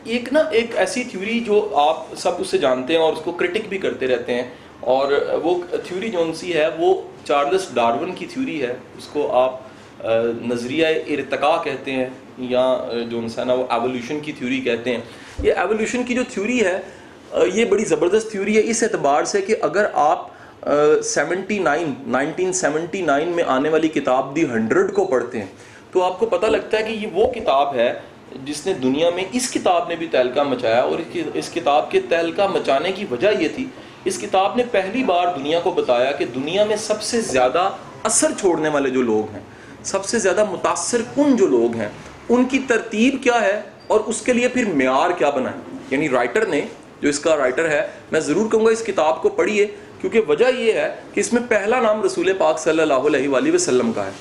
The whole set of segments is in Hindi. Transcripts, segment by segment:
एक ना एक ऐसी थ्योरी जो आप सब उससे जानते हैं और उसको क्रिटिक भी करते रहते हैं, और वो थ्योरी जौन सी है वो चार्ल्स डार्विन की थ्योरी है। उसको आप नज़रिया इर्तिका कहते हैं, या जो सा ना वो एवोल्यूशन की थ्योरी कहते हैं। ये एवोल्यूशन की जो थ्योरी है ये बड़ी ज़बरदस्त थ्योरी है इस एतबार से कि अगर आप 1979 में आने वाली किताब दी 100 को पढ़ते हैं तो आपको पता लगता है कि ये वो किताब है जिसने दुनिया में, इस किताब ने भी तहलका मचाया। और इस किताब के तहलका मचाने की वजह ये थी, इस किताब ने पहली बार दुनिया को बताया कि दुनिया में सबसे ज़्यादा असर छोड़ने वाले जो लोग हैं, सबसे ज़्यादा मुतासिर कुन जो लोग हैं, उनकी तरतीब क्या है और उसके लिए फिर मेयार क्या बनाए। यानी राइटर ने, जो इसका राइटर है, मैं ज़रूर कहूँगा इस किताब को पढ़िए, क्योंकि वजह यह है कि इसमें पहला नाम रसूल पाक सल्लल्लाहु अलैहि वसल्लम का है।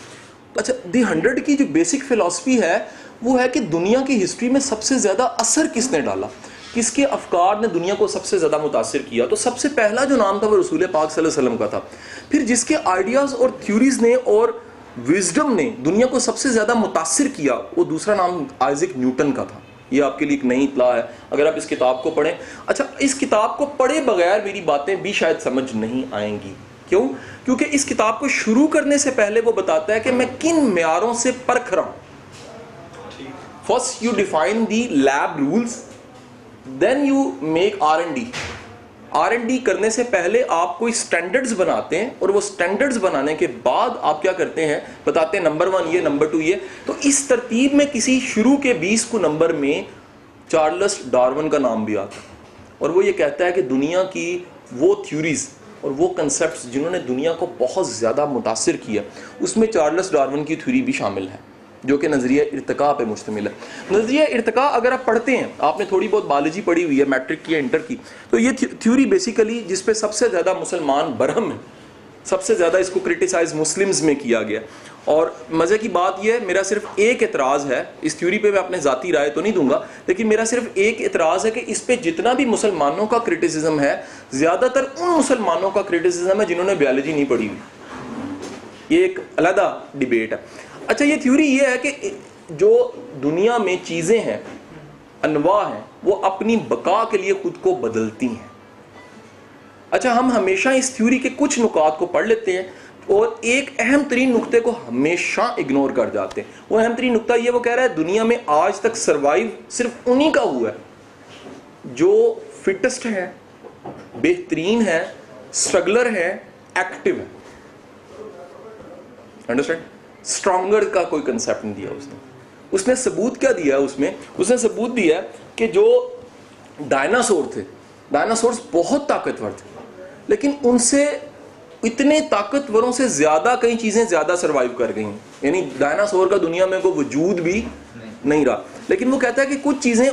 अच्छा, दी 100 की जो बेसिक फ़िलासफ़ी है वो है कि दुनिया की हिस्ट्री में सबसे ज़्यादा असर किसने डाला, किसके अफकार ने दुनिया को सबसे ज़्यादा मुतासिर किया। तो सबसे पहला जो नाम था वो रसूल पाक सल्लल्लाहु अलैहि वसल्लम का था। फिर जिसके आइडियाज़ और थ्योरीज़ ने और विजडम ने दुनिया को सबसे ज़्यादा मुतासिर किया, वो दूसरा नाम आइजैक न्यूटन का था। ये आपके लिए एक नई इत्तला है अगर आप इस किताब को पढ़ें। अच्छा, इस किताब को पढ़े बगैर मेरी बातें भी शायद समझ नहीं आएंगी। क्यों? क्योंकि इस किताब को शुरू करने से पहले वो बताता है कि मैं किन म्यारों से परख रहा हूं। First you define the lab rules, then you make R&D। R&D करने से पहले आप कोई स्टैंडर्ड्स बनाते हैं, और वो स्टैंडर्ड्स बनाने के बाद आप क्या करते हैं, बताते हैं नंबर 1 ये, नंबर 2 ये। तो इस तरतीब में किसी शुरू के 20 को नंबर में चार्ल्स डार्विन का नाम भी आता है, और वो ये कहता है कि दुनिया की वो थ्योरीज और वो कंसेप्ट्स जिन्होंने दुनिया को बहुत ज़्यादा मुतासिर किया, उसमें चार्ल्स डार्विन की थ्योरी भी शामिल है, जो कि नज़रिया इर्तिका पे मुश्तमिल है। नज़रिया इर्तिका अगर आप पढ़ते हैं, आपने थोड़ी बहुत बायोलॉजी पढ़ी हुई है, मैट्रिक की या इंटर की, तो ये थ्योरी बेसिकली जिस पे सबसे ज़्यादा मुसलमान बरहम है, सबसे ज़्यादा इसको क्रिटिसाइज मुस्लिम्स में किया गया। और मज़े की बात यह है, मेरा सिर्फ एक एतराज़ है इस थ्योरी पे, मैं अपने ज़ाती राय तो नहीं दूंगा, लेकिन मेरा सिर्फ एक एतराज़ है कि इस पे जितना भी मुसलमानों का क्रिटिसिज्म है, ज़्यादातर उन मुसलमानों का क्रिटिसिज्म है जिन्होंने बायोलॉजी नहीं पढ़ी हुई। ये एक अलग डिबेट है। अच्छा, ये थ्योरी ये है कि जो दुनिया में चीज़ें हैं, अनवा हैं, वो अपनी बका के लिए खुद को बदलती हैं। अच्छा, हम हमेशा इस थ्योरी के कुछ नुकात को पढ़ लेते हैं और एक अहम तरीन नुक्ते को हमेशा इग्नोर कर जाते हैं। वो अहम तरीन नुक्ता ये, वो कह रहा है दुनिया में आज तक सर्वाइव सिर्फ उन्हीं का हुआ है जो फिटेस्ट है, बेहतरीन है, स्ट्रगलर है, एक्टिव है। अंडरस्टैंड? स्ट्रॉन्गर का कोई कंसेप्ट नहीं दिया उसने सबूत क्या दिया उसने सबूत दिया कि जो डायनासोर थे, डायनासोर्स बहुत ताकतवर थे, लेकिन उनसे इतने ताकतवरों से ज्यादा कई चीजें ज्यादा सरवाइव कर गई हैं। यानी डायनासोर का दुनिया में कोई वजूद भी नहीं रहा, लेकिन वो कहता है कि कुछ चीजें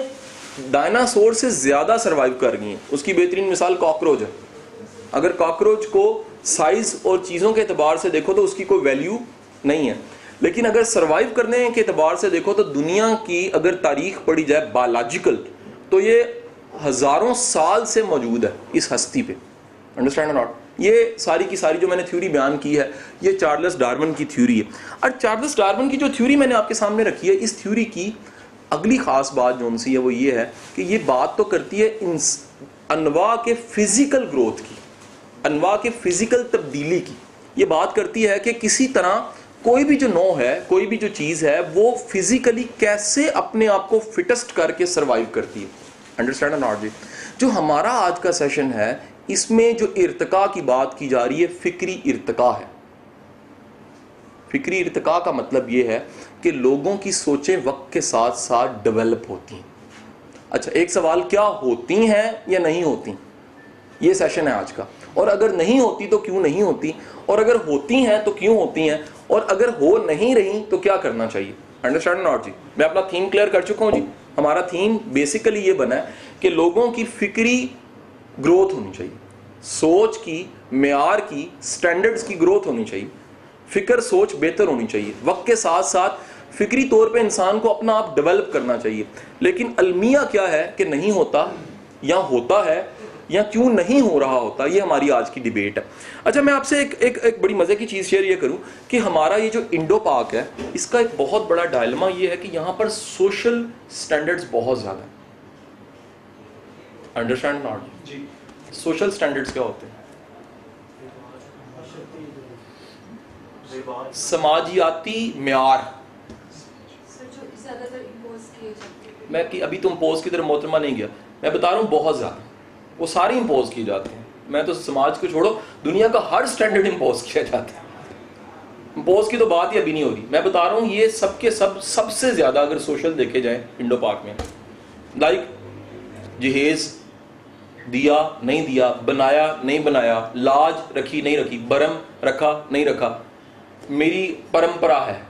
डायनासोर से ज्यादा सरवाइव कर गई हैं। उसकी बेहतरीन मिसाल कॉकरोच है। अगर कॉकरोच को साइज और चीजों के एतबार से देखो तो उसकी कोई वैल्यू नहीं है, लेकिन अगर सरवाइव करने के एतबार से देखो तो दुनिया की अगर तारीख पढ़ी जाए बायोलॉजिकल, तो ये हजारों साल से मौजूद है इस हस्ती पे। Understand not? ये सारी की सारी जो मैंने थ्योरी बयान की है, ये चार्ल्स डार्विन की थ्योरी है। और चार्ल्स डार्विन की जो थ्योरी मैंने आपके सामने रखी है, इस थ्योरी की अगली खास बात जो सी है वो ये है कि ये बात तो करती है अनवा के फिजिकल ग्रोथ की, अनवा के फिजिकल तब्दीली की। ये बात करती है कि किसी तरह कोई भी जो नौ है, कोई भी जो चीज़ है, वो फिजिकली कैसे अपने आप को फिटेस्ट करके सर्वाइव करती है। अंडरस्टैंड नॉट जी? जो हमारा आज का सेशन है, इसमें जो इर्तिका की बात की जा रही है, फिक्री इर्तिका है। फिक्री इर्तिका का मतलब ये है कि लोगों की सोचें वक्त के साथ साथ डेवलप होती हैं। अच्छा, एक सवाल, क्या होती हैं या नहीं होती? ये सेशन है आज का। और अगर नहीं होती तो क्यों नहीं होती, और अगर होती हैं तो क्यों होती हैं, और अगर हो नहीं रही तो क्या करना चाहिए? अंडरस्टैंड नॉट जी? मैं अपना थीम क्लियर कर चुका हूं जी। हमारा थीम बेसिकली ये बना है कि लोगों की फिक्री ग्रोथ होनी चाहिए, सोच की, मेयार की, स्टैंडर्ड्स की ग्रोथ होनी चाहिए, फिक्र सोच बेहतर होनी चाहिए। वक्त के साथ साथ फिक्री तौर पे इंसान को अपना आप डेवलप करना चाहिए। लेकिन अलमिया क्या है कि नहीं होता, या होता है, या क्यों नहीं हो रहा होता, ये हमारी आज की डिबेट है। अच्छा, मैं आपसे एक बड़ी मज़े की चीज़ शेयर ये करूं कि हमारा ये जो इंडो पाक है, इसका एक बहुत बड़ा डायलमा ये है कि यहाँ पर सोशल स्टैंडर्ड्स बहुत ज़्यादा हैं। अंडरस्टैंड नॉट जी? सोशल स्टैंडर्ड्स क्या होते हैं? समाजियाती म्यार। मैं कि अभी तो इम्पोज की तरफ मोहतरमा नहीं गया, मैं बता रहा हूँ बहुत ज़्यादा, वो सारे इम्पोज किए जाते हैं। मैं तो समाज को छोड़ो, दुनिया का हर स्टैंडर्ड इम्पोज किया जाता है। इम्पोज की तो बात ही अभी नहीं हो रही, मैं बता रहा हूँ ये सबके सब सबसे ज़्यादा अगर सोशल देखे जाए इंडो पाक में, लाइक जहेज दिया नहीं दिया, बनाया नहीं बनाया, लाज रखी नहीं रखी, बरम रखा नहीं रखा, मेरी परंपरा है।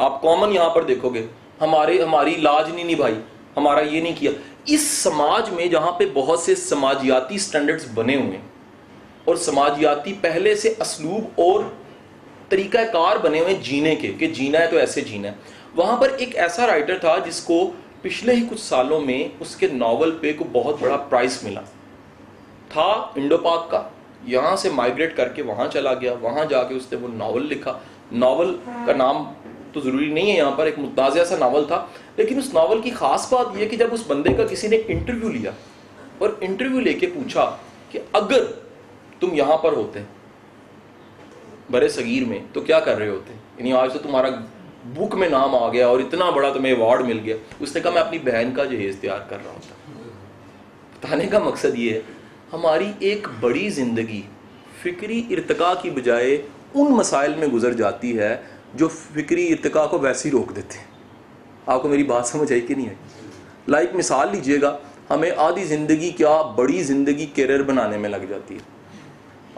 आप कॉमन यहां पर देखोगे, हमारी लाज नहीं निभाई, हमारा ये नहीं किया। इस समाज में जहां पे बहुत से समाजियाती स्टैंडर्ड्स बने हुए और समाजियाती पहले से असलूब और तरीकाकार बने हुए जीने के, कि जीना है तो ऐसे जीना है, वहां पर एक ऐसा राइटर था जिसको पिछले ही कुछ सालों में उसके नॉवल पे को बहुत बड़ा प्राइज मिला था, इंडो पाक का। यहाँ से माइग्रेट करके वहाँ चला गया, वहाँ जाके उसने वो नावल लिखा। नावल का नाम तो ज़रूरी नहीं है यहाँ पर, एक मुताज़ा सा नावल था, लेकिन उस नावल की ख़ास बात यह कि जब उस बंदे का किसी ने इंटरव्यू लिया और इंटरव्यू लेके पूछा कि अगर तुम यहाँ पर होते बरे सगीर में तो क्या कर रहे होते, यानी आज तो तुम्हारा बुक में नाम आ गया और इतना बड़ा तुम्हें अवार्ड मिल गया, उसने कहा मैं अपनी बहन का जहेज़ तैयार कर रहा होता। बताने का मकसद ये है, हमारी एक बड़ी ज़िंदगी फ़िक्री इर्तिका की बजाय उन मसाइल में गुजर जाती है जो फ़िक्री इर्तिका को वैसे ही रोक देते हैं। आपको मेरी बात समझ आई कि नहीं आई? लाइक मिसाल लीजिएगा, हमें आधी ज़िंदगी क्या बड़ी ज़िंदगी कैरियर बनाने में लग जाती है।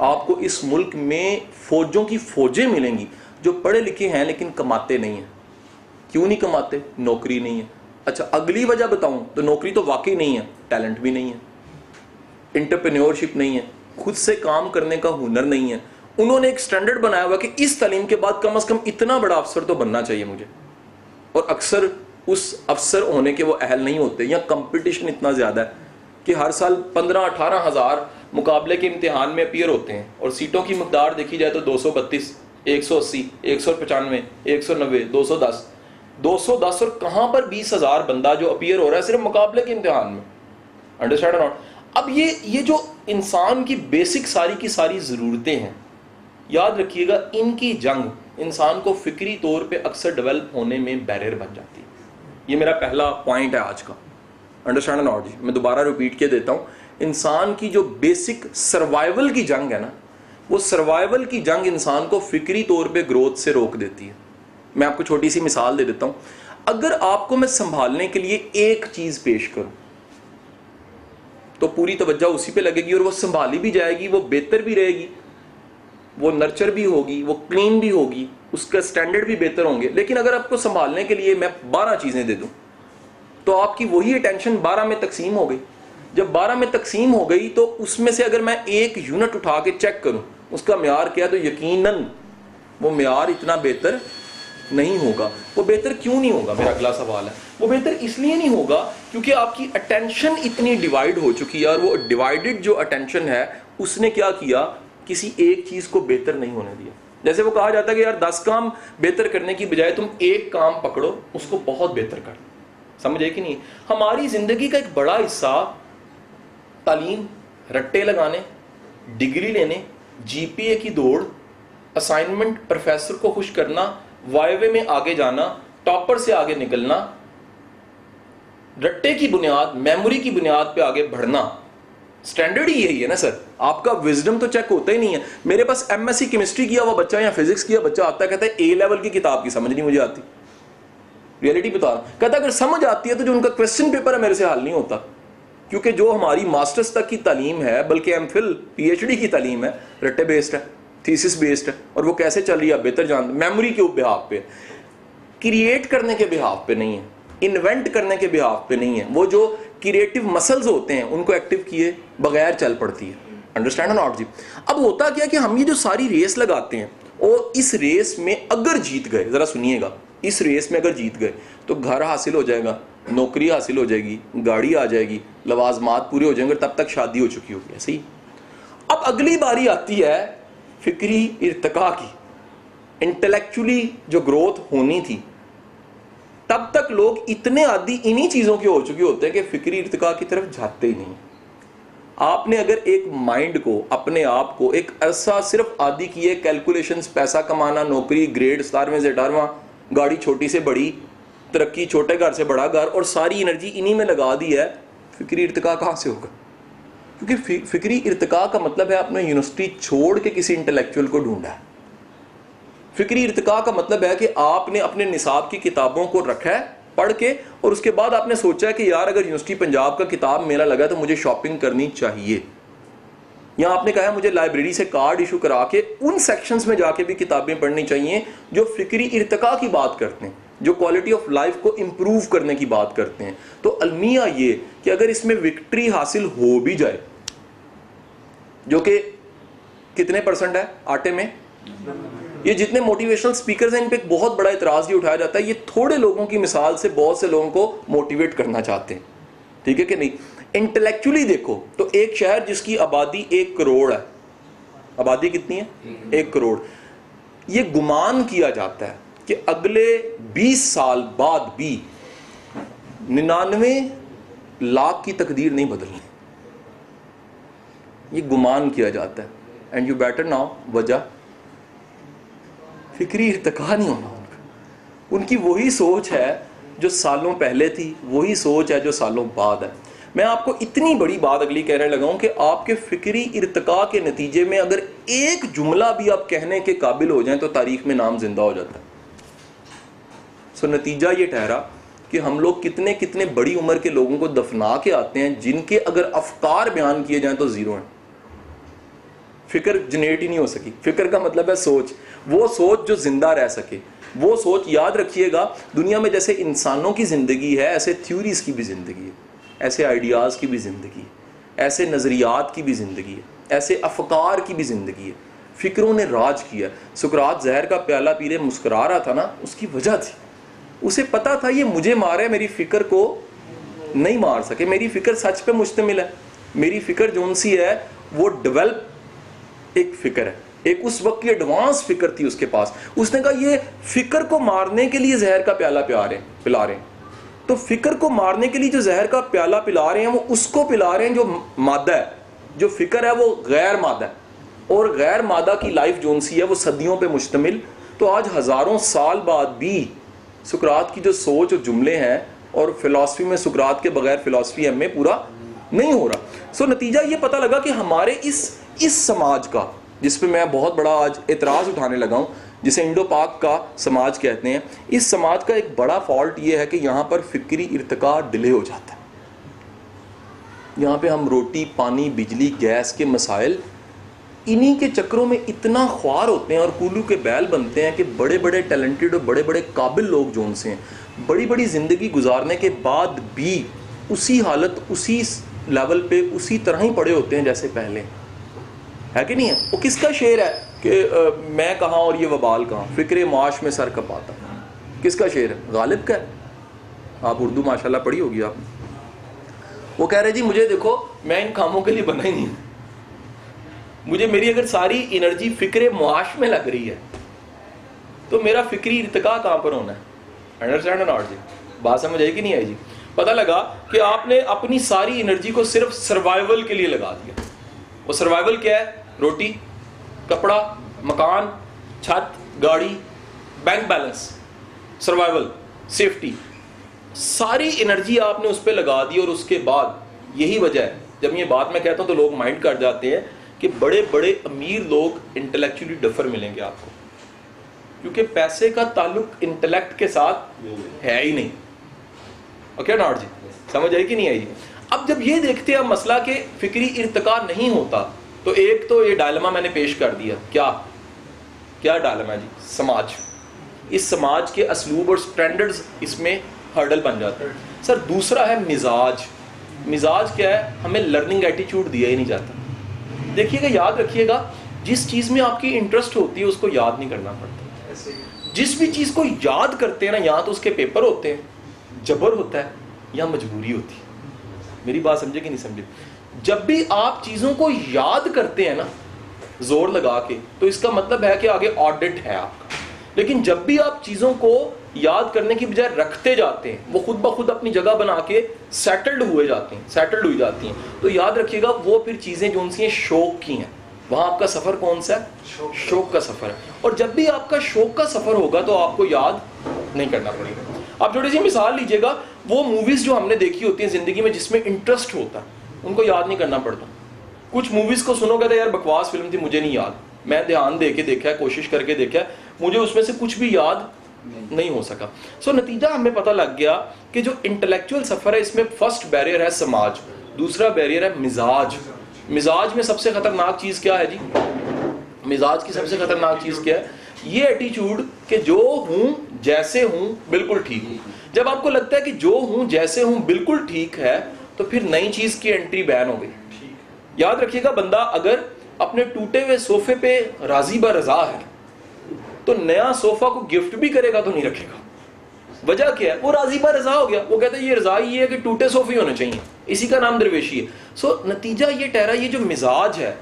आपको इस मुल्क में फ़ौजों की फ़ौजें मिलेंगी जो पढ़े लिखे हैं लेकिन कमाते नहीं हैं। क्यों नहीं कमाते? नौकरी नहीं है। अच्छा, अगली वजह बताऊं तो नौकरी तो वाकई नहीं है, टैलेंट भी नहीं है, एंटरप्रेन्योरशिप नहीं है, खुद से काम करने का हुनर नहीं है। उन्होंने एक स्टैंडर्ड बनाया हुआ कि इस तालीम के बाद कम से कम इतना बड़ा अफसर तो बनना चाहिए मुझे, और अक्सर उस अफसर होने के वो अहल नहीं होते, या कंपटीशन इतना ज़्यादा है कि हर साल 15-18 हज़ार मुकाबले के इम्तिहान में अपीयर होते हैं, और सीटों की मकदार देखी जाए तो 232, 180, 195, 190, 210 और कहाँ पर 20,000 बंदा जो अपीयर हो रहा है सिर्फ मुकाबले के इम्तिहान में। Understand not? अब ये जो इंसान की बेसिक सारी की सारी ज़रूरतें हैं, याद रखिएगा, इनकी जंग इंसान को फिक्री तौर पे अक्सर डेवलप होने में बैरियर बन जाती है। ये मेरा पहला पॉइंट है आज का। अंडरस्टैंड नॉट जी? मैं दोबारा रिपीट के देता हूँ, इंसान की जो बेसिक सर्वाइवल की जंग है ना, वो सर्वाइवल की जंग इंसान को फिक्री तौर पे ग्रोथ से रोक देती है। मैं आपको छोटी सी मिसाल दे देता हूँ। अगर आपको मैं संभालने के लिए एक चीज़ पेश करूँ तो पूरी तवज्जो उसी पे लगेगी और वो संभाली भी जाएगी, वो बेहतर भी रहेगी, वो नर्चर भी होगी, वो क्लीन भी होगी, उसका स्टैंडर्ड भी बेहतर होंगे। लेकिन अगर आपको संभालने के लिए मैं 12 चीज़ें दे दूं तो आपकी वही अटेंशन 12 में तकसीम हो गई। जब 12 में तकसीम हो गई तो उसमें से अगर मैं एक यूनिट उठा के चेक करूं उसका म्यार क्या है, तो यकीनन वो म्यार इतना बेहतर नहीं होगा। वो बेहतर क्यों नहीं होगा, मेरा अगला सवाल है। वो बेहतर इसलिए नहीं होगा क्योंकि आपकी अटेंशन इतनी डिवाइड हो चुकी है, और वो डिवाइडेड जो अटेंशन है उसने क्या किया, किसी एक चीज़ को बेहतर नहीं होने दिया। जैसे वो कहा जाता है कि यार 10 काम बेहतर करने की बजाय तुम एक काम पकड़ो, उसको बहुत बेहतर कर। समझे कि नहीं? हमारी ज़िंदगी का एक बड़ा हिस्सा तालीम, रट्टे लगाने, डिग्री लेने, जीपीए की दौड़, असाइनमेंट, प्रोफेसर को खुश करना, वाइवे में आगे जाना, टॉपर से आगे निकलना, रट्टे की बुनियाद, मेमोरी की बुनियाद पे आगे बढ़ना, स्टैंडर्ड ही यही है ना सर। आपका विजडम तो चेक होता ही नहीं है। मेरे पास एमएससी केमिस्ट्री किया हुआ बच्चा या फिजिक्स किया बच्चा आता है, कहता है ए लेवल की किताब की समझ नहीं मुझे आती। रियलिटी बता रहा हूं, कहता अगर समझ आती है तो जो उनका क्वेश्चन पेपर है मेरे से हल नहीं होता, क्योंकि जो हमारी मास्टर्स तक की तालीम है, बल्कि एमफिल पीएचडी की तालीम है, रट्टे बेस्ड है, थीसिस बेस्ड है, और वो कैसे चल रही है बेहतर जानते, मेमोरी के बिहाफ पे, क्रिएट करने के बिहाफ पे नहीं है, इन्वेंट करने के बिहाफ पे नहीं है। वो जो क्रिएटिव मसल्स होते हैं उनको एक्टिव किए बगैर चल पड़ती है। अंडरस्टैंड नॉट जी? अब होता क्या कि हम ये जो सारी रेस लगाते हैं, और इस रेस में अगर जीत गए, जरा सुनिएगा, इस रेस में अगर जीत गए तो घर हासिल हो जाएगा, नौकरी हासिल हो जाएगी, गाड़ी आ जाएगी, लवाजमात पूरे हो जाएंगे, तब तक शादी हो चुकी होगी। ऐसे ही अब अगली बारी आती है फिक्री इर्तिका की, इंटेलेक्चुअली जो ग्रोथ होनी थी, तब तक लोग इतने आदी इन्हीं चीज़ों के हो चुके होते हैं कि फिक्री इर्तिका की तरफ जाते ही नहीं। आपने अगर एक माइंड को, अपने आप को एक ऐसा सिर्फ आदि किए कैलकुलेशंस, पैसा कमाना, नौकरी, ग्रेड 17वें से 18वां, गाड़ी छोटी से बड़ी, तरक्की, छोटे घर से बड़ा घर, और सारी एनर्जी इन्हीं में लगा दी है, फिक्री इर्तिका कहाँ से होगा? क्योंकि फिक्री इर्तिका का मतलब है आपने यूनिवर्सिटी छोड़ के किसी इंटेलेक्चुअल को ढूंढा है। फिक्री इर्तिका का मतलब है कि आपने अपने निसाब की किताबों को रखा है पढ़ के, और उसके बाद आपने सोचा है कि यार अगर यूनिवर्सिटी पंजाब का किताब मेला लगा तो मुझे शॉपिंग करनी चाहिए, या आपने कहा मुझे लाइब्रेरी से कार्ड इशू करा के उन सेक्शंस में जाके भी किताबें पढ़नी चाहिए जो फिक्री इर्तिका की बात करते हैं, जो क्वालिटी ऑफ लाइफ को इंप्रूव करने की बात करते हैं। तो अलमिया ये कि अगर इसमें विक्ट्री हासिल हो भी जाए, जो कि कितने % है आटे में, ये जितने मोटिवेशनल स्पीकर्स हैं इन पे एक बहुत बड़ा इतराज ये उठाया जाता है, ये थोड़े लोगों की मिसाल से बहुत से लोगों को मोटिवेट करना चाहते हैं, ठीक है कि नहीं? इंटेलेक्चुअली देखो तो एक शहर जिसकी आबादी 1 करोड़ है, आबादी कितनी है? 1 करोड़। ये गुमान किया जाता है कि अगले 20 साल बाद भी 99 लाख की तकदीर नहीं बदलनी, ये गुमान किया जाता है। एंड यू बेटर नाउ, वजह फिक्री इर्तिका नहीं होना उनका, उनकी वही सोच है जो सालों पहले थी, वही सोच है जो सालों बाद है। मैं आपको इतनी बड़ी बात अगली कहने लगा हूं कि आपके फिक्री इर्तिका के नतीजे में अगर एक जुमला भी आप कहने के काबिल हो जाएं तो तारीख में नाम जिंदा हो जाता है। सो नतीजा ये ठहरा कि हम लोग कितने कितने बड़ी उम्र के लोगों को दफना के आते हैं जिनके अगर अफकार बयान किए जाएं तो जीरो हैं, फिक्र जनरेट ही नहीं हो सकी। फिक्र का मतलब है सोच, वो सोच जो जिंदा रह सके, वो सोच। याद रखिएगा, दुनिया में जैसे इंसानों की जिंदगी है ऐसे थ्योरीज की भी जिंदगी है, ऐसे आइडियाज की भी जिंदगी है, ऐसे नजरियात की भी जिंदगी है, ऐसे अफकार की भी जिंदगी है। फिक्रों ने राज किया। सुकरात जहर का प्याला पी रहे मुस्कुरा रहा था ना, उसकी वजह थी, उसे पता था ये मुझे मारे, मेरी फिक्र को नहीं मार सके, मेरी फिक्र सच पे मुश्तमिल है, मेरी फिक्र जोन सी है वो डेवलप एक फिक्र है, एक उस वक्त की एडवांस फिक्र थी उसके पास। उसने कहा ये फिक्र को मारने के लिए जहर का प्याला पिला रहे हैं, तो फिक्र को मारने के लिए जो जहर का प्याला पिला रहे हैं वो उसको पिला रहे हैं जो मादा है, जो फिक्र है वो गैर मादा है, और गैर मादा की लाइफ जोन सी है वो सदियों पे मुश्तमिल। तो आज हजारों साल बाद भी सुकरात की जो सोच और जुमले हैं, और फिलॉसफी में सुकरात के बगैर फिलॉसफी हमें पूरा नहीं हो रहा। सो नतीजा ये पता लगा कि हमारे इस समाज का, जिस पे मैं बहुत बड़ा आज एतराज़ उठाने लगा हूँ, जिसे इंडो पाक का समाज कहते हैं, इस समाज का एक बड़ा फॉल्ट ये है कि यहाँ पर फिक्री इर्तिका डिले हो जाता है। यहाँ पे हम रोटी, पानी, बिजली, गैस के मसाइल, इन्हीं के चक्रों में इतना ख्वार होते हैं और कूलू के बैल बनते हैं कि बड़े बड़े टैलेंटेड और बड़े बड़े काबिल लोग जो उनसे हैं, बड़ी बड़ी ज़िंदगी गुजारने के बाद भी उसी हालत, उसी लेवल पे, उसी तरह ही पड़े होते हैं जैसे पहले, है कि नहीं है? वो किसका शेर है कि मैं कहाँ और ये वबाल कहाँ, फिक्रे मुआश में सर कपाता, किसका शेर है? गालिब का है। आप उर्दू माशाल्लाह पढ़ी होगी आपने। वो कह रहे जी मुझे देखो, मैं इन कामों के लिए बना ही नहीं, मुझे मेरी अगर सारी एनर्जी फिक्रे मुआश में लग रही है तो मेरा फिक्री इर्तिका कहाँ पर होना है? अंडरस्टैंड नॉट जी? बात समझ आई कि नहीं आई जी? पता लगा कि आपने अपनी सारी एनर्जी को सिर्फ सर्वाइवल के लिए लगा दिया। वो सर्वाइवल क्या है? रोटी, कपड़ा, मकान, छत, गाड़ी, बैंक बैलेंस, सर्वाइवल, सेफ्टी, सारी एनर्जी आपने उस पर लगा दी। और उसके बाद यही वजह है, जब ये बात मैं कहता हूँ तो लोग माइंड कर जाते हैं कि बड़े बड़े अमीर लोग इंटेलेक्चुअली डफर मिलेंगे आपको, क्योंकि पैसे का ताल्लुक इंटेलेक्ट के साथ है ही नहीं। ओके नॉट जी? समझ आई कि नहीं आई? अब जब ये देखते हैं मसला के फिक्री इर्तिका नहीं होता, तो एक तो ये डायलेमा मैंने पेश कर दिया। क्या डायलेमा जी? समाज, इस समाज के असलूब और स्टैंडर्ड्स इसमें हर्डल बन जाते हैं। सर दूसरा है मिजाज। मिजाज क्या है? हमें लर्निंग एटीट्यूड दिया ही नहीं जाता। देखिएगा, याद रखिएगा, जिस चीज़ में आपकी इंटरेस्ट होती है उसको याद नहीं करना पड़ता। जिस भी चीज़ को याद करते हैं ना, या तो उसके पेपर होते हैं, जबर होता है, या मजबूरी होती है। मेरी बात समझे कि नहीं समझे? जब भी आप चीज़ों को याद करते हैं ना जोर लगा के, तो इसका मतलब है कि आगे ऑडिट है आपका। लेकिन जब भी आप चीज़ों को याद करने की बजाय रखते जाते हैं, वो खुद ब खुद अपनी जगह बना के सेटल्ड हुई जाती हैं, तो याद रखिएगा वो फिर चीज़ें जो उनसी हैं शौक की हैं। वहाँ आपका सफ़र कौन सा है? शौक का सफ़र है। और जब भी आपका शौक का सफ़र होगा तो आपको याद नहीं करना पड़ेगा। आप छोटी सी मिसाल लीजिएगा, वो मूवीज़ जो हमने देखी होती हैं ज़िंदगी में जिसमें इंटरेस्ट होता है, उनको याद नहीं करना पड़ता। कुछ मूवीज़ को सुनोगे तो यार बकवास फिल्म थी, मुझे नहीं याद, मैं ध्यान दे के देखा है, कोशिश करके देखा है, मुझे उसमें से कुछ भी याद नहीं हो सका। सो नतीजा हमें पता लग गया कि जो इंटेलेक्चुअल सफ़र है इसमें फर्स्ट बैरियर है समाज, दूसरा बैरियर है मिजाज। मिजाज में सबसे खतरनाक चीज़ क्या है जी? मिजाज की सबसे खतरनाक चीज़ क्या है? ये एटीट्यूड कि जो हूँ जैसे हूँ बिल्कुल ठीक हूँ। जब आपको लगता है कि जो हूँ जैसे हूँ बिल्कुल ठीक है, तो फिर नई चीज़ की एंट्री बैन हो गई। याद रखिएगा, बंदा अगर अपने टूटे हुए सोफे पे राजी ब रजा है तो नया सोफा को गिफ्ट भी करेगा तो नहीं रखेगा। वजह क्या है? वो राजी ब रजा हो गया। वो कहते हैं ये रजा ही है कि टूटे सोफे होने चाहिए, इसी का नाम दरवेशी है। सो नतीजा ये ठहरा, ये जो मिजाज है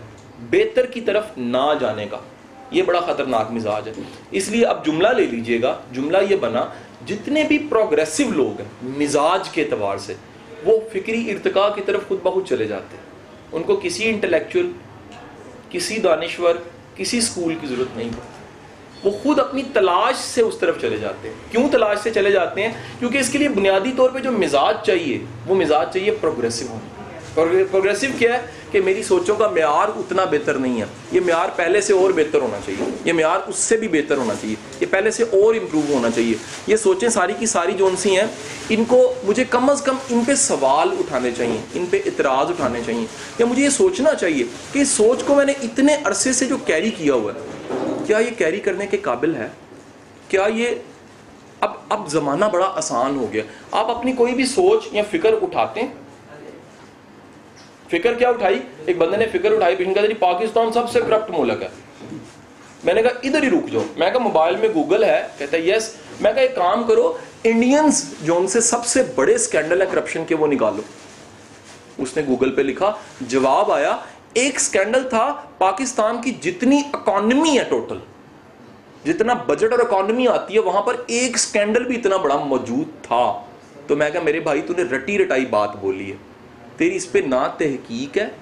बेहतर की तरफ ना जाने का, ये बड़ा खतरनाक मिजाज है। इसलिए अब जुमला ले लीजिएगा, जुमला ये बना, जितने भी प्रोग्रेसिव लोग हैं मिजाज के एतबार से, वो फिक्री इर्तिका की तरफ खुद ब खुद चले जाते हैं। उनको किसी इंटेलेक्चुअल, किसी दानिश्वर, किसी स्कूल की जरूरत नहीं पड़ती। वो खुद अपनी तलाश से उस तरफ चले जाते हैं। क्यों तलाश से चले जाते हैं? क्योंकि इसके लिए बुनियादी तौर पे जो मिजाज चाहिए, वो मिजाज चाहिए प्रोग्रेसिव होना। प्रोग्रेसिव क्या है कि मेरी सोचों का म्यार उतना बेहतर नहीं है, ये म्यार पहले से और बेहतर होना चाहिए, ये म्यार उससे भी बेहतर होना चाहिए, ये पहले से और इम्प्रूव होना चाहिए। ये सोचें सारी की सारी जो उनसी हैं, इनको मुझे कम अज़ कम इन पे सवाल उठाने चाहिए, इन पे इतराज़ उठाने चाहिए, या मुझे ये सोचना चाहिए कि इस सोच को मैंने इतने अरसे से जो कैरी किया हुआ है, क्या ये कैरी करने के काबिल है? क्या ये अब ज़माना बड़ा आसान हो गया। आप अपनी कोई भी सोच या फिक्र उठाते हैं, फिक्र क्या उठाई? एक बंदे ने फिक्र उठाई, कहते जी पाकिस्तान सबसे करप्ट मुल्क है। मैंने कहा इधर ही रुक जाओ। मैं कहा मोबाइल में गूगल है? कहता है यस। मैं कहा एक काम करो, इंडियंस जो उनसे सबसे बड़े स्कैंडल है करप्शन के, वो निकालो। उसने गूगल पे लिखा, जवाब आया, एक स्कैंडल था पाकिस्तान की जितनी इकोनॉमी है, टोटल जितना बजट और इकोनॉमी आती है, वहां पर एक स्कैंडल भी इतना बड़ा मौजूद था। तो मैं कहा मेरे भाई तूने रटी रटाई बात बोली है, तेरी इस पे ना तहकीक है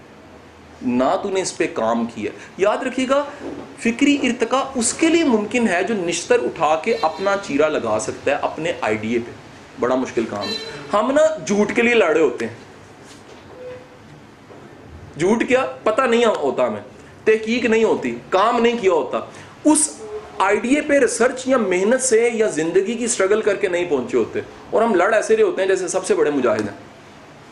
ना तूने इस पे काम किया। याद रखिएगा, फिक्री इर्तिका उसके लिए मुमकिन है जो निश्तर उठा के अपना चीरा लगा सकता है अपने आइडिया पे। बड़ा मुश्किल काम है। हम ना झूठ के लिए लड़े होते हैं। झूठ क्या पता नहीं होता, हमें तहकीक नहीं होती, काम नहीं किया होता, उस आइडिया पे रिसर्च या मेहनत से या जिंदगी की स्ट्रगल करके नहीं पहुंचे होते, और हम लड़ ऐसे रहे होते हैं जैसे सबसे बड़े मुजाहिद हैं।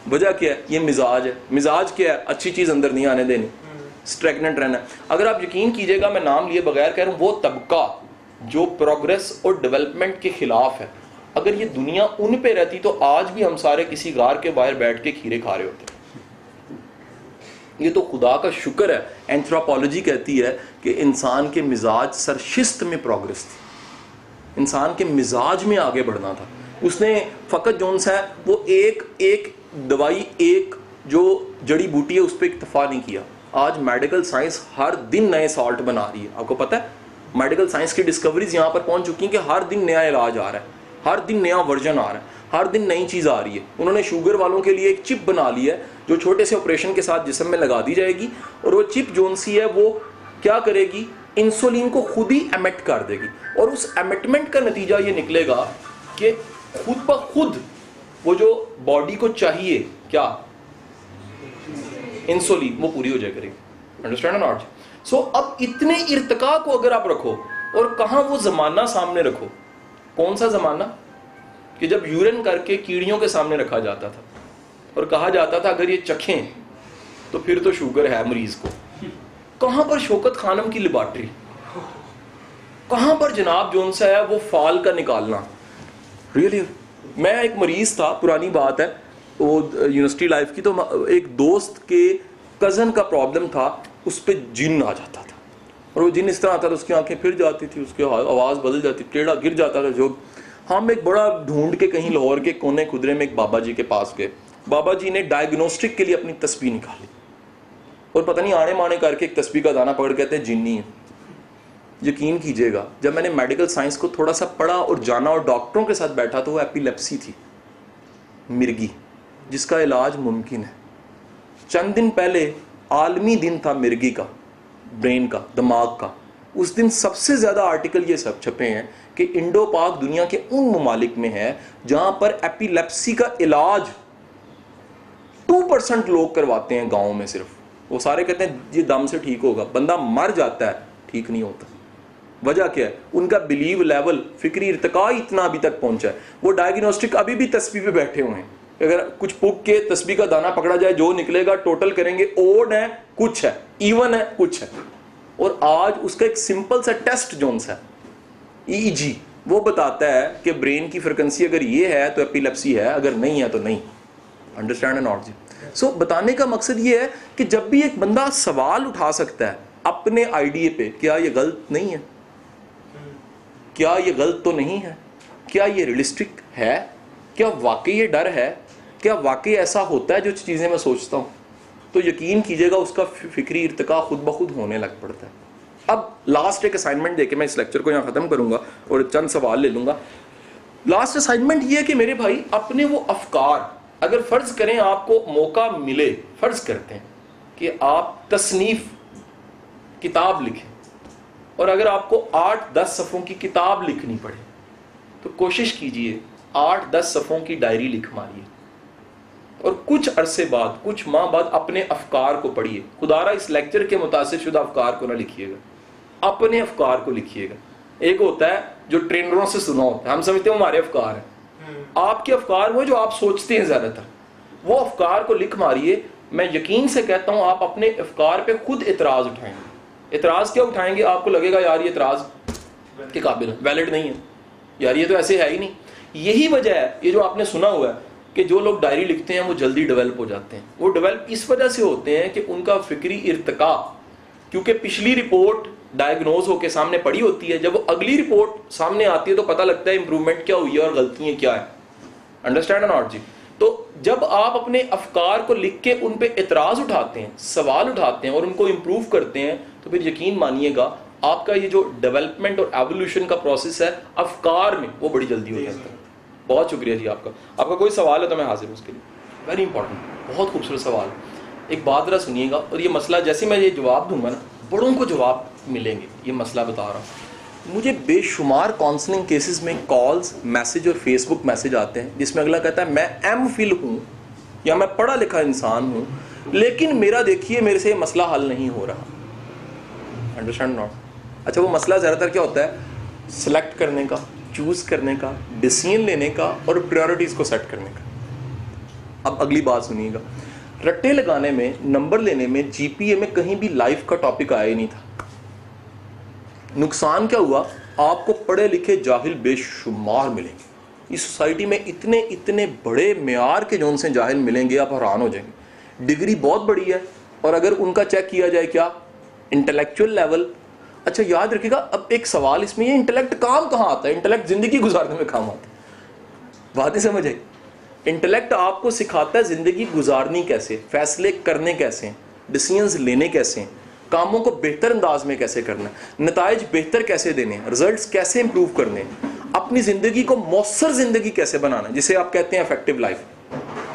वजह क्या है? ये मिजाज है। मिजाज क्या है? अच्छी चीज़ अंदर नहीं आने देनी, स्ट्रेगनेंट रहना। अगर आप यकीन कीजिएगा, मैं नाम लिए बगैर कह रहा हूँ, वो तबका जो प्रोग्रेस और डेवलपमेंट के खिलाफ है, अगर ये दुनिया उन पे रहती तो आज भी हम सारे किसी गार के बाहर बैठ के खीरे खा रहे होते। ये तो खुदा का शुक्र है, एंथ्रोपोलॉजी कहती है कि इंसान के मिजाज सरशिस्त में प्रोग्रेस थी, इंसान के मिजाज में आगे बढ़ना था। उसने फ़कत जोन्स है वो एक दवाई, एक जो जड़ी बूटी है उस पर इक्तफा नहीं किया। आज मेडिकल साइंस हर दिन नए सॉल्ट बना रही है। आपको पता है मेडिकल साइंस की डिस्कवरीज यहाँ पर पहुँच चुकी हैं कि हर दिन नया इलाज आ रहा है, हर दिन नया वर्जन आ रहा है, हर दिन नई चीज़ आ रही है। उन्होंने शुगर वालों के लिए एक चिप बना ली है जो छोटे से ऑपरेशन के साथ जिस्म में लगा दी जाएगी, और वो चिप जोन सी है वो क्या करेगी, इंसुलिन को खुद ही एमिट कर देगी, और उस एमिटमेंट का नतीजा ये निकलेगा कि खुद ब खुद वो जो बॉडी को चाहिए क्या, इंसुलिन, वो पूरी हो जाए करेगी। Understand not? सो अब इतने इर्तिका को अगर आप रखो, और कहाँ वो जमाना सामने रखो, कौन सा जमाना कि जब यूरिन करके कीड़ियों के सामने रखा जाता था और कहा जाता था अगर ये चखें तो फिर तो शुगर है मरीज को। कहां पर शौकत खानम की लेबॉर्ट्री, कहां पर जनाब जोन सा है वो फाल का निकालना। रियली मैं एक मरीज था, पुरानी बात है, वो यूनिवर्सिटी लाइफ की, तो एक दोस्त के कज़न का प्रॉब्लम था, उस पर जिन आ जाता था, और वो जिन इस तरह आता था उसकी आंखें फिर जाती थी, उसकी आवाज़ बदल जाती, टेढ़ा गिर जाता था। जो हम एक बड़ा ढूंढ के कहीं लाहौर के कोने खुदरे में एक बाबा जी के पास गए। बाबा जी ने डायग्नोस्टिक के लिए अपनी तस्बीह निकाली, और पता नहीं आने माने करके एक तस्बीह का दाना पकड़ कहते हैं जिन्नी है। यकीन कीजिएगा, जब मैंने मेडिकल साइंस को थोड़ा सा पढ़ा और जाना और डॉक्टरों के साथ बैठा तो वो एपिलेप्सी थी, मिर्गी, जिसका इलाज मुमकिन है। चंद दिन पहले आलमी दिन था मिर्गी का, ब्रेन का, दिमाग का। उस दिन सबसे ज़्यादा आर्टिकल ये सब छपे हैं कि इंडो पाक दुनिया के उन ममालिक में है जहां पर एपिलेप्सी का इलाज 2% लोग करवाते हैं गाँव में सिर्फ। वो सारे कहते हैं ये दम से ठीक होगा, बंदा मर जाता है, ठीक नहीं होता। वजह क्या है? उनका बिलीव लेवल, फिक्री इर्तिका इतना अभी तक पहुंचा है। वो डायग्नोस्टिक अभी भी तस्बीह पे बैठे हुए हैं। अगर कुछ पुक के तस्बीह का दाना पकड़ा जाए, जो निकलेगा टोटल करेंगे, ओड है कुछ है, इवन है कुछ है। और आज उसका एक सिंपल सा टेस्ट जोन सा EEG, वो बताता है कि ब्रेन की फ्रिक्वेंसी अगर ये है तो एपिलेप्सी है, अगर नहीं है तो नहीं। अंडरस्टैंड है नॉट जी? सो बताने का मकसद ये है कि जब भी एक बंदा सवाल उठा सकता है अपने आइडिया पे, क्या ये गलत नहीं है, क्या ये गलत तो नहीं है, क्या ये रियलिस्टिक है, क्या वाकई ये डर है, क्या वाकई ऐसा होता है जो चीज़ें मैं सोचता हूँ, तो यकीन कीजिएगा उसका फिक्री इर्तिका खुद ब खुद होने लग पड़ता है। अब लास्ट एक असाइनमेंट देके मैं इस लेक्चर को यहाँ ख़त्म करूँगा और चंद सवाल ले लूँगा। लास्ट असाइनमेंट ये है कि मेरे भाई अपने वो अफकार, अगर फ़र्ज़ करें आपको मौका मिले, फ़र्ज़ करते हैं कि आप तसनीफ़ किताब लिखें और अगर आपको 8-10 सफ़ों की किताब लिखनी पड़े तो कोशिश कीजिए 8-10 सफ़ों की डायरी लिख मारिए और कुछ अरसे बाद, कुछ माह बाद अपने अफकार को पढ़िए। खुदारा इस लेक्चर के मुतासिर शुदा अफकार को ना लिखिएगा, अपने अफकार को लिखिएगा। एक होता है जो ट्रेनरों से सुना होता है, हम समझते हैं हमारे अफकार हैं, आपके अफकार वो जो आप सोचते हैं ज़्यादातर, वो अफकार को लिख मारिए। मैं यकीन से कहता हूँ आप अपने अफकार पे खुद एतराज़ उठाएंगे। एतराज़ क्या उठाएंगे? आपको लगेगा यार ये एतराज़ के काबिल है, वैलिड नहीं है, यार ये तो ऐसे है ही नहीं। यही वजह है, ये जो आपने सुना हुआ है कि जो लोग डायरी लिखते हैं वो जल्दी डेवलप हो जाते हैं। वो डेवलप इस वजह से होते हैं कि उनका फिक्री इर्तिका, क्योंकि पिछली रिपोर्ट डायग्नोज होकर सामने पड़ी होती है, जब वो अगली रिपोर्ट सामने आती है तो पता लगता है इंप्रूवमेंट क्या हुई है और गलतियां क्या है। अंडरस्टैंड नॉट जी? तो जब आप अपने अफकार को लिख के उन पे एतराज़ उठाते हैं, सवाल उठाते हैं और उनको इम्प्रूव करते हैं, तो फिर यकीन मानिएगा आपका ये जो डेवलपमेंट और एवोल्यूशन का प्रोसेस है अफकार में, वो बड़ी जल्दी हो जाता है। बहुत शुक्रिया जी आपका। आपका कोई सवाल है तो मैं हाजिर हूँ उसके लिए। वेरी इंपॉर्टेंट, बहुत खूबसूरत सवाल। एक बात जरा सुनिएगा, और ये मसला जैसे मैं ये जवाब दूंगा ना, बड़ों को जवाब मिलेंगे। ये मसला बता रहा हूँ, मुझे बेशुमार काउंसलिंग केसेस में कॉल्स, मैसेज और फेसबुक मैसेज आते हैं जिसमें अगला कहता है मैं MPhil हूँ या मैं पढ़ा लिखा इंसान हूँ, लेकिन मेरा देखिए मेरे से मसला हल नहीं हो रहा। Understand not? अच्छा, वो मसला ज़्यादातर क्या होता है? सिलेक्ट करने का, चूज़ करने का, डिसीजन लेने का और प्रायोरिटीज़ को सेट करने का। अब अगली बात सुनिएगा, रट्टे लगाने में, नंबर लेने में, GPA में कहीं भी लाइफ का टॉपिक आया ही नहीं था। नुकसान क्या हुआ? आपको पढ़े लिखे जाहिल बेशुमार मिलेंगे। इस सोसाइटी में इतने इतने बड़े मेयार के जोन से जाहिल मिलेंगे, आप हैरान हो जाएंगे। डिग्री बहुत बड़ी है और अगर उनका चेक किया जाए क्या, इंटेलेक्चुअल लेवल। अच्छा याद रखिएगा, अब एक सवाल इसमें, ये इंटेलेक्ट काम कहाँ आता है? इंटेलेक्ट जिंदगी गुजारने में काम आता है। बात ही समझ आई? इंटेलेक्ट आपको सिखाता है जिंदगी गुजारनी कैसे, फैसले करने कैसे, डिसीजंस लेने कैसे, कामों को बेहतर अंदाज में कैसे करना, नताइज बेहतर कैसे देने, रिजल्ट्स कैसे इंप्रूव करने, अपनी जिंदगी को मौसर जिंदगी कैसे बनाना, जिसे आप कहते हैं इफेक्टिव लाइफ।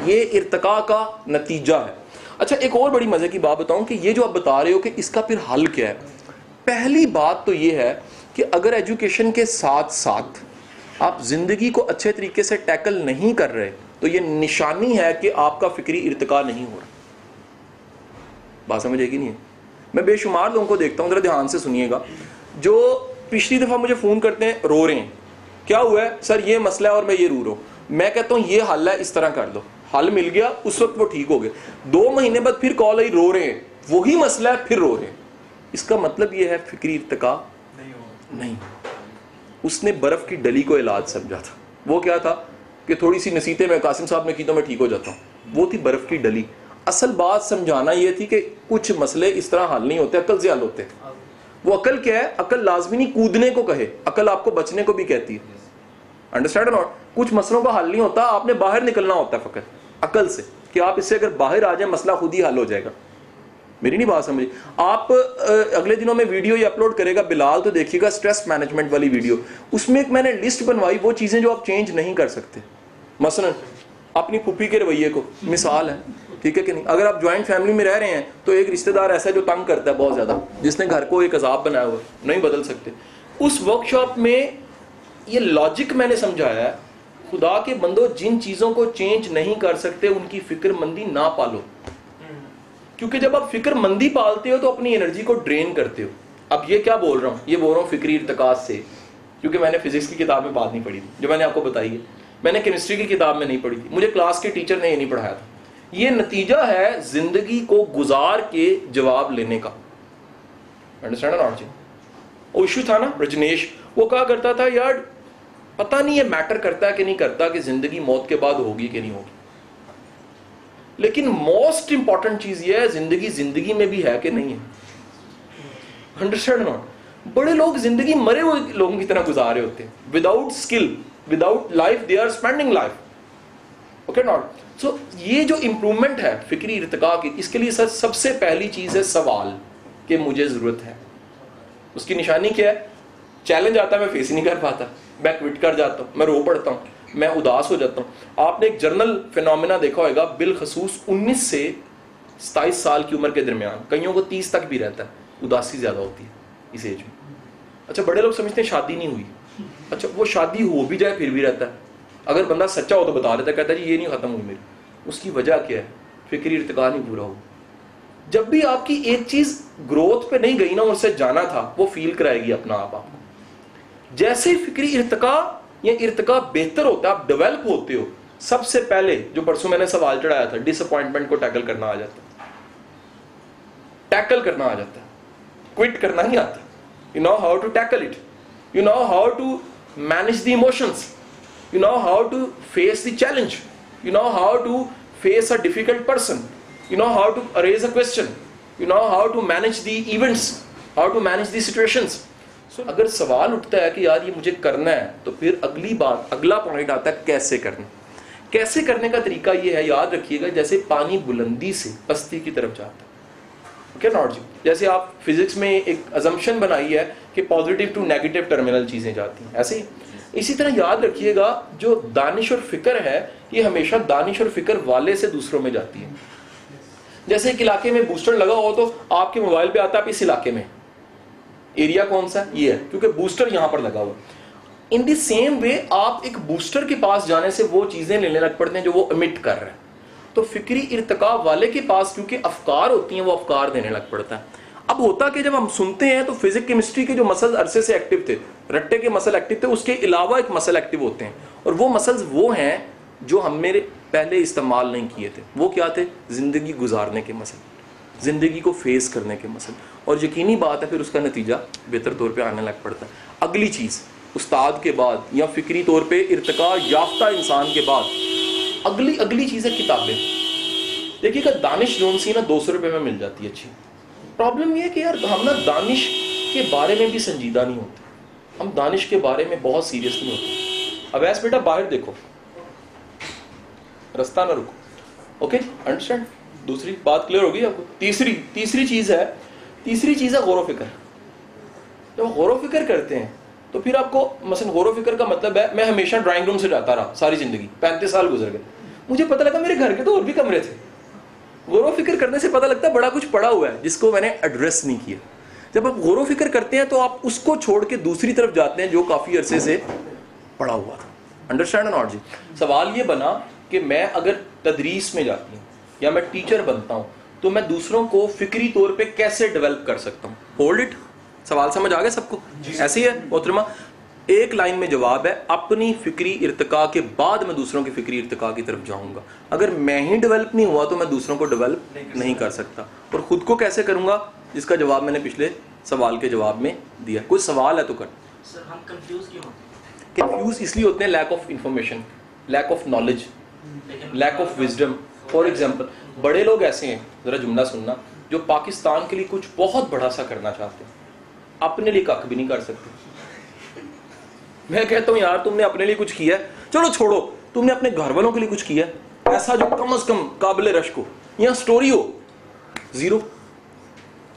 ये इर्तिका का नतीजा है। अच्छा, एक और बड़ी मजे की बात बताऊं कि ये जो आप बता रहे हो कि इसका फिर हल क्या है। पहली बात तो ये है कि अगर एजुकेशन के साथ साथ आप जिंदगी को अच्छे तरीके से टैकल नहीं कर रहे तो ये निशानी है कि आपका फिक्री इर्तिका नहीं हो रहा। बात समझ आएगी नहीं है? मैं बेशुमार लोगों को देखता हूँ, जरा ध्यान से सुनिएगा, जो पिछली दफ़ा मुझे फ़ोन करते हैं, रो रहे हैं, क्या हुआ है सर, ये मसला है और मैं ये रो रहा हूँ। मैं कहता हूँ ये हल है, इस तरह कर दो। हल मिल गया, उस वक्त वो ठीक हो गए। 2 महीने बाद फिर कॉल आई, रो रहे हैं, वही मसला है, फिर रो रहे हैं। इसका मतलब ये है फिक्री इर्तिका नहीं। उसने बर्फ़ की डली को इलाज समझा था। वो क्या था कि थोड़ी सी नसीहतें मैं कासिम साहब ने की तो मैं ठीक हो जाता हूँ, वो थी बर्फ़ की डली। असल बात समझाना ये थी कि कुछ मसले इस तरह हल नहीं होते, अकल से हल होते हैं। वो अकल क्या है? अकल लाजमी नहीं कूदने को कहे, अकल आपको बचने को भी कहती है। Understand not? कुछ मसलों का हल नहीं होता, आपने बाहर निकलना होता है फ़कत अकल से, कि आप इससे अगर बाहर आ जाए मसला खुद ही हल हो जाएगा। मेरी नहीं बात समझी आप। अगले दिनों में वीडियो ये अपलोड करेगा बिलाल, तो देखिएगा स्ट्रेस मैनेजमेंट वाली वीडियो, उसमें एक मैंने लिस्ट बनवाई वो चीज़ें जो आप चेंज नहीं कर सकते। मसलन अपनी फूफी के रवैये को, मिसाल है, ठीक है कि नहीं। अगर आप ज्वाइंट फैमिली में रह रहे हैं तो एक रिश्तेदार ऐसा है जो तंग करता है बहुत ज़्यादा, जिसने घर को एक अजाब बनाया हुआ, नहीं बदल सकते। उस वर्कशॉप में ये लॉजिक मैंने समझाया है, खुदा के बंदो जिन चीज़ों को चेंज नहीं कर सकते उनकी फिक्रमंदी ना पालो, क्योंकि जब आप फिक्रमंदी पालते हो तो अपनी एनर्जी को ड्रेन करते हो। अब ये क्या बोल रहा हूँ, ये बोल रहा हूँ फिक्री इर्तिकाज से, क्योंकि मैंने फिजिक्स की किताब में बात नहीं पढ़ी थी जो मैंने आपको बताई है, मैंने केमिस्ट्री की किताब में नहीं पढ़ी थी, मुझे क्लास के टीचर ने ये नहीं पढ़ाया था। ये नतीजा है जिंदगी को गुजार के जवाब लेने का। अंडरस्टैंड नॉट जी? वो इशू था ना रजनेश, वो कहा करता था यार पता नहीं ये मैटर करता है कि नहीं करता कि जिंदगी मौत के बाद होगी कि नहीं होगी, लेकिन मोस्ट इंपॉर्टेंट चीज ये है जिंदगी जिंदगी में भी है कि नहीं है। Understand not? बड़े लोग जिंदगी मरे हुए लोगों की तरह गुजार रहे होते हैं, without skill, without life they are spending life. Okay not? So ये जो इंप्रूवमेंट है फिक्री इर्तिका की, इसके लिए सबसे पहली चीज है सवाल कि मुझे जरूरत है। उसकी निशानी क्या है? चैलेंज आता है, मैं फेस ही नहीं कर पाता, मैं क्विट कर जाता हूँ, मैं रो पड़ता हूँ, मैं उदास हो जाता हूँ। आपने एक जर्नल फिनोमेना देखा होगा, बिलखसूस 19 से 27 साल की उम्र के दरमियान, कईयों को 30 तक भी रहता है, उदासी ज्यादा होती है इस एज में। अच्छा, बड़े लोग समझते हैं शादी नहीं हुई, अच्छा वो शादी हो भी जाए फिर भी रहता है। अगर बंदा सच्चा हो तो बता देता है, कहता है जी ये नहीं खत्म हुई मेरी, उसकी वजह क्या है? फिक्री इर्तिका नहीं पूरा हुआ। जब भी आपकी एक चीज ग्रोथ पे नहीं गई ना, उससे जाना था, वो फील कराएगी अपना आप आपको। जैसे फिक्री इर्तिका या इर्तिका बेहतर होता है, आप डेवलप होते हो, सबसे पहले जो परसों मैंने सवाल चढ़ाया था, डिसअपॉइंटमेंट को टैकल करना आ जाता है, टैकल करना आ जाता है, क्विट करना नहीं आता। You know how to tackle it, you know how to manage the emotions, you know how to face the challenge, you know how to face a difficult person, you know how to raise a question, you know how to manage the events, how to manage the situations. So अगर सवाल उठता है कि यार ये मुझे करना है, तो फिर अगली बात, अगला पॉइंट आता है कैसे करना। कैसे करने का तरीका ये है, याद रखिएगा, जैसे पानी बुलंदी से पस्ती की तरफ जाता है। ओके नॉट जी? जैसे आप फिजिक्स में एक अजम्पशन बनाई है कि पॉजिटिव टू नेगेटिव टर्मिनल चीजें जाती हैं, ऐसे ही इसी तरह याद रखिएगा जो दानिश और फिक्र है, ये हमेशा दानिश और फिक्र वाले से दूसरों में जाती है। जैसे एक इलाके में बूस्टर लगा हो तो आपके मोबाइल पे आता है आप इस इलाके में, एरिया कौन सा ये है, क्योंकि बूस्टर यहां पर लगा हुआ। इन द सेम वे आप एक बूस्टर के पास जाने से वो चीजें लेने लग पड़ते हैं जो वो एमिट कर रहे हैं। तो फिक्री इर्तिका वाले के पास क्योंकि अफकार होती हैं, वो अफकार देने लग पड़ता है। अब होता कि जब हम सुनते हैं तो फिजिक्स केमिस्ट्री के जो मसल अरसे से एक्टिव थे, रट्टे के मसल एक्टिव थे, उसके अलावा एक मसल एक्टिव होते हैं, और वो मसल्स वो हैं जो हम मेरे पहले इस्तेमाल नहीं किए थे। वो क्या थे? जिंदगी गुजारने के मसल, जिंदगी को फेस करने के मसल। और यकीनी बात है फिर उसका नतीजा बेहतर तौर पे आने लग पड़ता है। अगली चीज़, उस्ताद के बाद या फिक्री तौर पे इर्तिका याफ्ता इंसान के बाद अगली चीज़ है किताबें। देखिएगा दानिश जोन सी ना 200 रुपये में मिल जाती है अच्छी। प्रॉब्लम यह है कि यार हम ना दानिश के बारे में भी संजीदा नहीं होते, हम दानिश के बारे में बहुत सीरियस नहीं होते। अब ऐसे बेटा बाहर देखो, रास्ता ना रुको। Okay, understand? दूसरी बात क्लियर होगी आपको। तीसरी चीज है गौर फिक्र। जब गौर फिक्र करते हैं तो फिर आपको मसलन गौर फिक्र का मतलब है, मैं हमेशा ड्राइंग रूम से जाता रहा सारी जिंदगी, 35 साल गुजर गए, मुझे पता लगा मेरे घर के तो और भी कमरे थे। गौर फिक्र करने से पता लगता है बड़ा कुछ पड़ा हुआ है जिसको मैंने एड्रेस नहीं किया। जब आप गौर फिक्र करते हैं तो आप उसको छोड़ के दूसरी तरफ जाते हैं जो काफी अरसे से पड़ा हुआ था। अंडरस्टैंड नॉट जी? सवाल ये बना कि मैं अगर तदरीस में जाती हूँ या मैं टीचर बनता हूँ तो मैं दूसरों को फिक्री तौर पे कैसे डेवलप कर सकता हूँ। होल्ड इट, सवाल समझ आ गया सबको? ऐसे ही है मोहतरमा। एक लाइन में जवाब है, अपनी फिक्री इर्तिका के बाद मैं दूसरों की फिक्री इर्तिका की तरफ जाऊंगा। अगर मैं ही डेवलप नहीं हुआ तो मैं दूसरों को डेवलप नहीं कर सकता। और खुद को कैसे करूंगा, जिसका जवाब मैंने पिछले सवाल के जवाब में दिया। कोई सवाल है तो कर। सर हम कंफ्यूज क्यों होते हैं? कंफ्यूज इसलिए होते हैं, lack of information, lack of knowledge, lack of wisdom. For example, बड़े लोग ऐसे हैं, जरा जुमला सुनना, जो पाकिस्तान के लिए कुछ बहुत बड़ा सा करना चाहते हैं, अपने लिए कख भी नहीं कर सकते। मैं कहता हूँ यार तुमने अपने लिए कुछ किया है, चलो छोड़ो, तुमने अपने घर वालों के लिए कुछ किया है ऐसा जो कम से कम काबिल रश्क हो या स्टोरी हो, जीरो।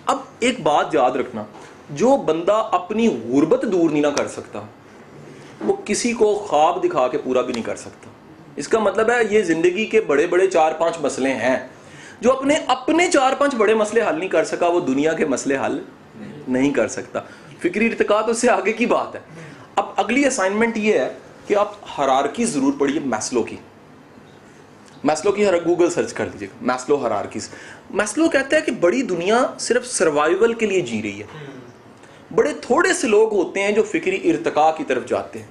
अब एक बात याद रखना, जो बंदा अपनी गुर्बत दूर नहीं ना कर सकता वो किसी को ख्वाब दिखा के पूरा भी नहीं कर सकता। इसका मतलब है ये जिंदगी के बड़े बड़े 4-5 मसले हैं, जो अपने अपने 4-5 बड़े मसले हल नहीं कर सका वो दुनिया के मसले हल नहीं कर सकता। फिक्री इर्तिका तो उससे आगे की बात है। अब अगली असाइनमेंट ये है कि आप हायरार्की जरूर पढ़िए मैस्लो की। मैस्लो की गूगल सर्च कर लीजिएगा, मैस्लो हायरार्कीज। मैस्लो कहता है कि बड़ी दुनिया सिर्फ सर्वाइवल के लिए जी रही है। बड़े थोड़े से लोग होते हैं जो फिक्री इर्तिका की तरफ जाते हैं,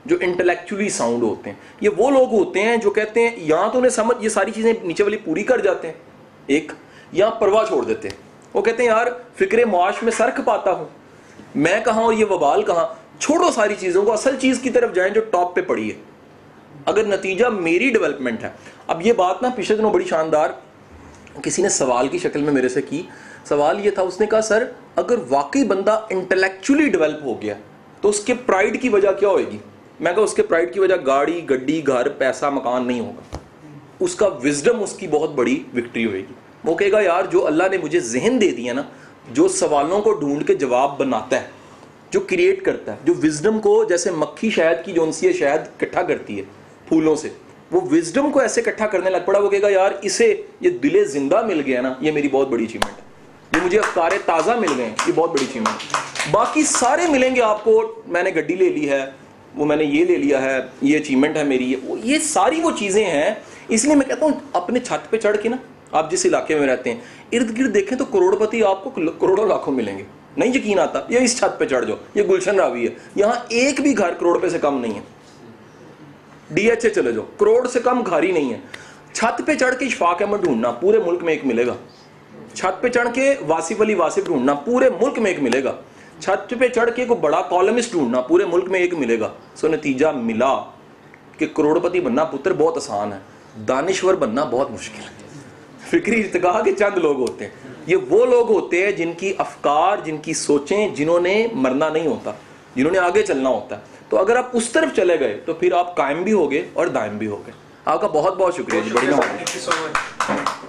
जो इंटेलेक्चुअली साउंड होते हैं। ये वो लोग होते हैं जो कहते हैं या तो उन्हें समझ ये सारी चीजें नीचे वाली पूरी कर जाते हैं एक, या परवाह छोड़ देते हैं। वो कहते हैं यार फिक्रे मुआश में सर खपाता हूं, मैं कहां और ये वबाल कहां, छोड़ो सारी चीजों को, असल चीज की तरफ जाएं जो टॉप पे पड़ी है, अगर नतीजा मेरी डेवलपमेंट है। अब ये बात ना पिछले दिनों बड़ी शानदार किसी ने सवाल की शक्ल में मेरे से की। सवाल ये था, उसने कहा सर अगर वाकई बंदा इंटेलेक्चुअली डेवलप हो गया तो उसके प्राइड की वजह क्या होगी? मैं कहा उसके प्राइड की वजह गाड़ी गड्डी घर पैसा मकान नहीं होगा, उसका विजडम उसकी बहुत बड़ी विक्ट्री होगी। वो कहेगा यार जो अल्लाह ने मुझे जहन दे दिया ना, जो सवालों को ढूंढ के जवाब बनाता है, जो क्रिएट करता है, जो विजडम को जैसे मक्खी शहद की जो सी शहद इकट्ठा करती है फूलों से, वो विजडम को ऐसे इकट्ठा करने लग पड़ा। वो कहेगा यार इसे ये दिले जिंदा मिल गया ना, ये मेरी बहुत बड़ी अचीवमेंट है, ये मुझे अफ्कारे ताज़ा मिल गए, ये बहुत बड़ी अचीवमेंट है। बाकी सारे मिलेंगे आपको, मैंने गड्डी ले ली है, वो मैंने ये ले लिया है, ये अचीवमेंट है मेरी, ये सारी वो चीज़ें हैं। इसलिए मैं कहता हूँ अपने छत पे चढ़ के ना, आप जिस इलाके में रहते हैं इर्द गिर्द देखें तो करोड़पति आपको करोड़ों लाखों मिलेंगे। नहीं यकीन आता, ये इस छत पे चढ़ जाओ, ये गुलशन रावी है, यहाँ एक भी घर करोड़ रुपए से कम नहीं है। DHA चले जाओ, करोड़ से कम घर ही नहीं है। छत पे चढ़ के इशफाक अहमद ढूंढना, पूरे मुल्क में एक मिलेगा। छत पे चढ़ के वासिफ अली वासिफ ढूंढना, पूरे मुल्क में एक मिलेगा। छत पे चढ़ के कोई बड़ा कॉलमिस्ट ढूंढना, पूरे मुल्क में एक मिलेगा। सो नतीजा मिला कि करोड़पति बनना पुत्र बहुत आसान है, दानिश्वर बनना बहुत मुश्किल है। फिक्री इर्तिका के चंद लोग होते हैं, ये वो लोग होते हैं जिनकी अफकार, जिनकी सोचें, जिन्होंने मरना नहीं होता, जिन्होंने आगे चलना होता है। तो अगर आप उस तरफ चले गए तो फिर आप कायम भी होगे और दायम भी होगे। आपका बहुत बहुत शुक्रिया जी, बढ़िया।